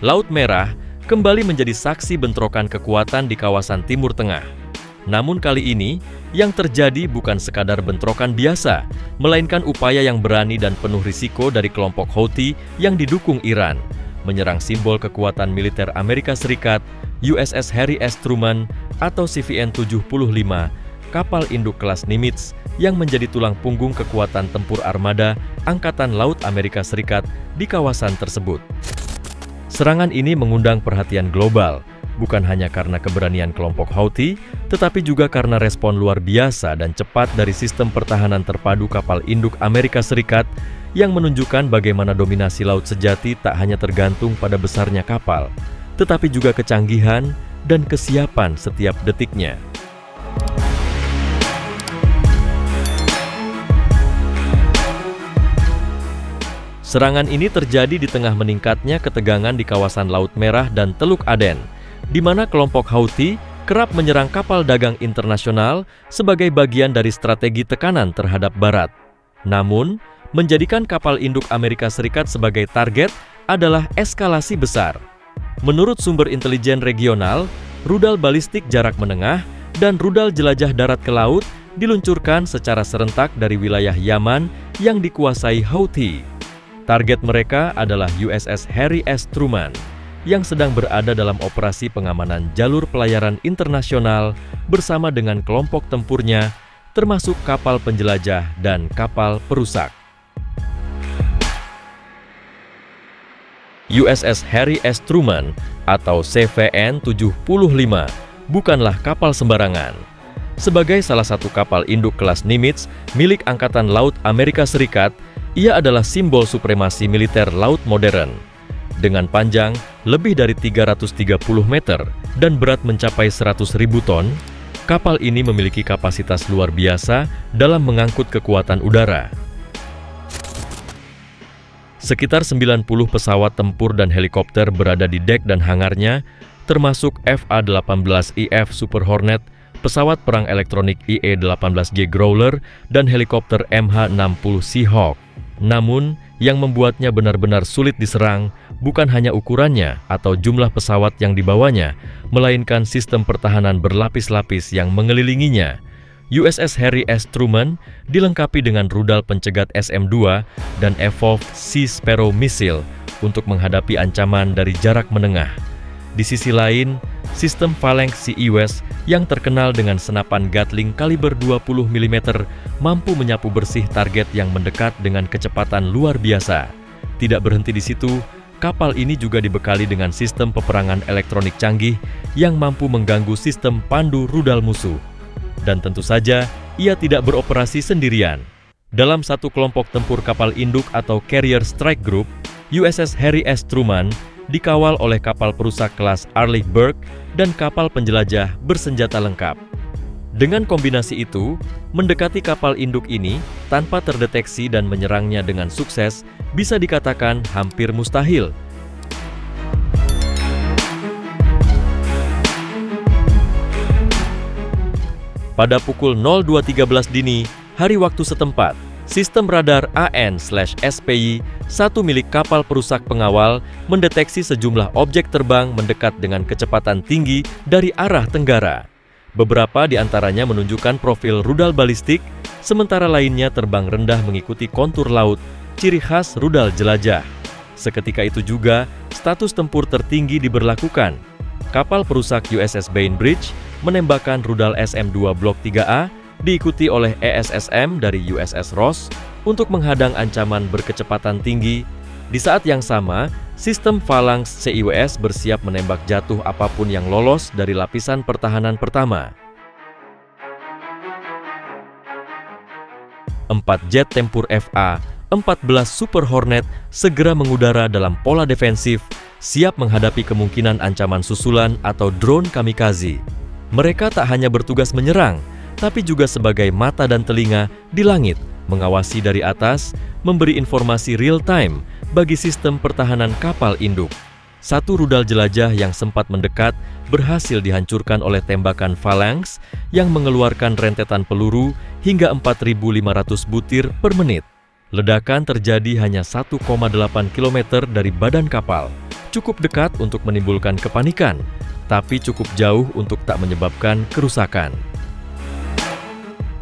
Laut Merah kembali menjadi saksi bentrokan kekuatan di kawasan Timur Tengah. Namun kali ini, yang terjadi bukan sekadar bentrokan biasa, melainkan upaya yang berani dan penuh risiko dari kelompok Houthi yang didukung Iran, menyerang simbol kekuatan militer Amerika Serikat, USS Harry S. Truman atau CVN-75, kapal induk kelas Nimitz yang menjadi tulang punggung kekuatan tempur armada Angkatan Laut Amerika Serikat di kawasan tersebut. Serangan ini mengundang perhatian global, bukan hanya karena keberanian kelompok Houthi, tetapi juga karena respon luar biasa dan cepat dari sistem pertahanan terpadu kapal induk Amerika Serikat yang menunjukkan bagaimana dominasi laut sejati tak hanya tergantung pada besarnya kapal, tetapi juga kecanggihan dan kesiapan setiap detiknya. Serangan ini terjadi di tengah meningkatnya ketegangan di kawasan Laut Merah dan Teluk Aden, di mana kelompok Houthi kerap menyerang kapal dagang internasional sebagai bagian dari strategi tekanan terhadap Barat. Namun, menjadikan kapal induk Amerika Serikat sebagai target adalah eskalasi besar. Menurut sumber intelijen regional, rudal balistik jarak menengah dan rudal jelajah darat ke laut diluncurkan secara serentak dari wilayah Yaman yang dikuasai Houthi. Target mereka adalah USS Harry S. Truman yang sedang berada dalam operasi pengamanan jalur pelayaran internasional bersama dengan kelompok tempurnya, termasuk kapal penjelajah dan kapal perusak. USS Harry S. Truman atau CVN-75 bukanlah kapal sembarangan. Sebagai salah satu kapal induk kelas Nimitz milik Angkatan Laut Amerika Serikat, ia adalah simbol supremasi militer laut modern. Dengan panjang lebih dari 330 meter dan berat mencapai 100.000 ton, kapal ini memiliki kapasitas luar biasa dalam mengangkut kekuatan udara. Sekitar 90 pesawat tempur dan helikopter berada di dek dan hangarnya, termasuk FA-18IF Super Hornet, pesawat perang elektronik IE-18G Growler, dan helikopter MH-60 Seahawk. Namun, yang membuatnya benar-benar sulit diserang bukan hanya ukurannya atau jumlah pesawat yang dibawanya, melainkan sistem pertahanan berlapis-lapis yang mengelilinginya. USS Harry S. Truman dilengkapi dengan rudal pencegat SM-2 dan Evolved Sea Sparrow missile untuk menghadapi ancaman dari jarak menengah. Di sisi lain, sistem Phalanx Sea-West yang terkenal dengan senapan Gatling kaliber 20 mm mampu menyapu bersih target yang mendekat dengan kecepatan luar biasa. Tidak berhenti di situ, kapal ini juga dibekali dengan sistem peperangan elektronik canggih yang mampu mengganggu sistem pandu rudal musuh. Dan tentu saja, ia tidak beroperasi sendirian. Dalam satu kelompok tempur kapal induk atau Carrier Strike Group, USS Harry S. Truman dikawal oleh kapal perusak kelas Arleigh Burke dan kapal penjelajah bersenjata lengkap. Dengan kombinasi itu, mendekati kapal induk ini tanpa terdeteksi dan menyerangnya dengan sukses bisa dikatakan hampir mustahil. Pada pukul 02.13 dini, hari waktu setempat, sistem radar AN/SPY, satu milik kapal perusak pengawal, mendeteksi sejumlah objek terbang mendekat dengan kecepatan tinggi dari arah tenggara. Beberapa di antaranya menunjukkan profil rudal balistik, sementara lainnya terbang rendah mengikuti kontur laut, ciri khas rudal jelajah. Seketika itu juga, status tempur tertinggi diberlakukan. Kapal perusak USS Bainbridge menembakkan rudal SM-2 Blok 3A, diikuti oleh ESSM dari USS Ross untuk menghadang ancaman berkecepatan tinggi. Di saat yang sama, sistem Phalanx CIWS bersiap menembak jatuh apapun yang lolos dari lapisan pertahanan pertama. 4 jet tempur FA-14 Super Hornet segera mengudara dalam pola defensif, siap menghadapi kemungkinan ancaman susulan atau drone kamikaze. Mereka tak hanya bertugas menyerang, tapi juga sebagai mata dan telinga di langit, mengawasi dari atas, memberi informasi real-time bagi sistem pertahanan kapal induk. Satu rudal jelajah yang sempat mendekat berhasil dihancurkan oleh tembakan Phalanx yang mengeluarkan rentetan peluru hingga 4.500 butir per menit. Ledakan terjadi hanya 1,8 km dari badan kapal, cukup dekat untuk menimbulkan kepanikan, tapi cukup jauh untuk tak menyebabkan kerusakan.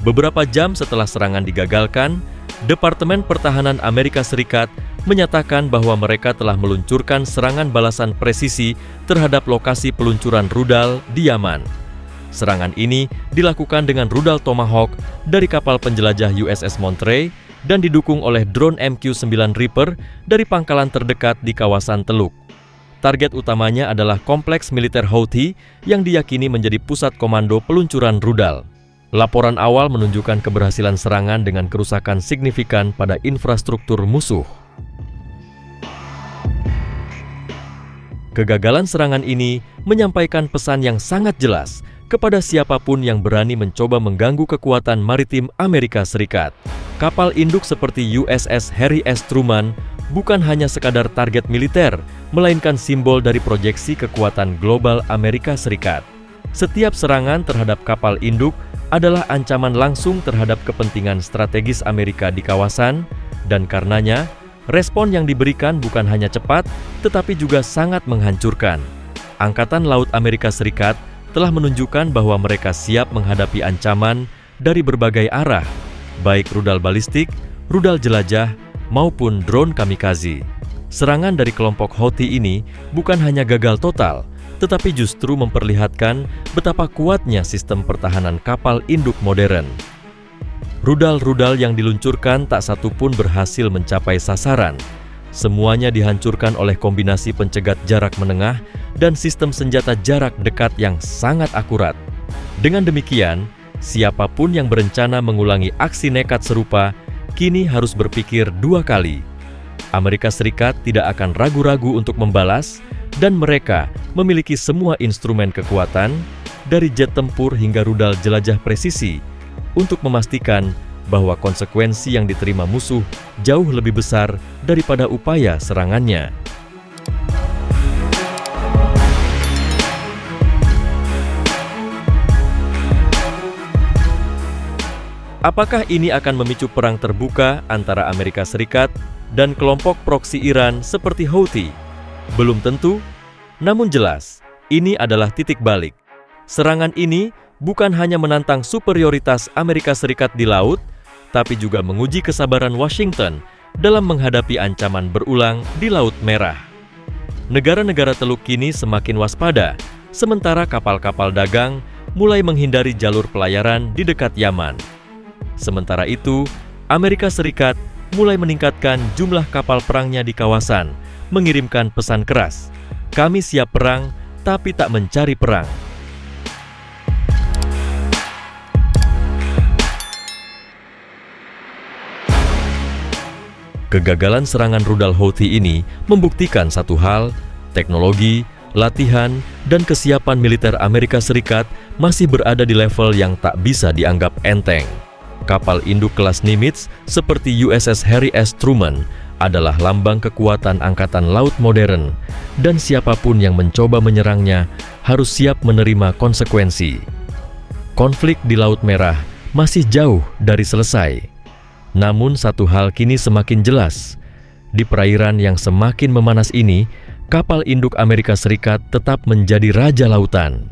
Beberapa jam setelah serangan digagalkan, Departemen Pertahanan Amerika Serikat menyatakan bahwa mereka telah meluncurkan serangan balasan presisi terhadap lokasi peluncuran rudal di Yaman. Serangan ini dilakukan dengan rudal Tomahawk dari kapal penjelajah USS Monterey dan didukung oleh drone MQ-9 Reaper dari pangkalan terdekat di kawasan Teluk. Target utamanya adalah kompleks militer Houthi yang diyakini menjadi pusat komando peluncuran rudal. Laporan awal menunjukkan keberhasilan serangan dengan kerusakan signifikan pada infrastruktur musuh. Kegagalan serangan ini menyampaikan pesan yang sangat jelas kepada siapapun yang berani mencoba mengganggu kekuatan maritim Amerika Serikat. Kapal induk seperti USS Harry S. Truman bukan hanya sekadar target militer, melainkan simbol dari proyeksi kekuatan global Amerika Serikat. Setiap serangan terhadap kapal induk adalah ancaman langsung terhadap kepentingan strategis Amerika di kawasan, dan karenanya, respon yang diberikan bukan hanya cepat, tetapi juga sangat menghancurkan. Angkatan Laut Amerika Serikat telah menunjukkan bahwa mereka siap menghadapi ancaman dari berbagai arah, baik rudal balistik, rudal jelajah, maupun drone kamikaze. Serangan dari kelompok Houthi ini bukan hanya gagal total, tetapi justru memperlihatkan betapa kuatnya sistem pertahanan kapal induk modern. Rudal-rudal yang diluncurkan tak satu pun berhasil mencapai sasaran. Semuanya dihancurkan oleh kombinasi pencegat jarak menengah dan sistem senjata jarak dekat yang sangat akurat. Dengan demikian, siapapun yang berencana mengulangi aksi nekat serupa kini harus berpikir dua kali. Amerika Serikat tidak akan ragu-ragu untuk membalas, dan mereka memiliki semua instrumen kekuatan, dari jet tempur hingga rudal jelajah presisi, untuk memastikan bahwa konsekuensi yang diterima musuh jauh lebih besar daripada upaya serangannya. Apakah ini akan memicu perang terbuka antara Amerika Serikat dan kelompok proksi Iran seperti Houthi? Belum tentu, namun jelas, ini adalah titik balik. Serangan ini bukan hanya menantang superioritas Amerika Serikat di laut, tapi juga menguji kesabaran Washington dalam menghadapi ancaman berulang di Laut Merah. Negara-negara Teluk kini semakin waspada, sementara kapal-kapal dagang mulai menghindari jalur pelayaran di dekat Yaman. Sementara itu, Amerika Serikat mulai meningkatkan jumlah kapal perangnya di kawasan, mengirimkan pesan keras, "Kami siap perang, tapi tak mencari perang." Kegagalan serangan rudal Houthi ini membuktikan satu hal: teknologi, latihan, dan kesiapan militer Amerika Serikat masih berada di level yang tak bisa dianggap enteng. Kapal induk kelas Nimitz seperti USS Harry S. Truman adalah lambang kekuatan angkatan laut modern, dan siapapun yang mencoba menyerangnya harus siap menerima konsekuensi. Konflik di Laut Merah masih jauh dari selesai. Namun satu hal kini semakin jelas. Di perairan yang semakin memanas ini, kapal induk Amerika Serikat tetap menjadi raja lautan.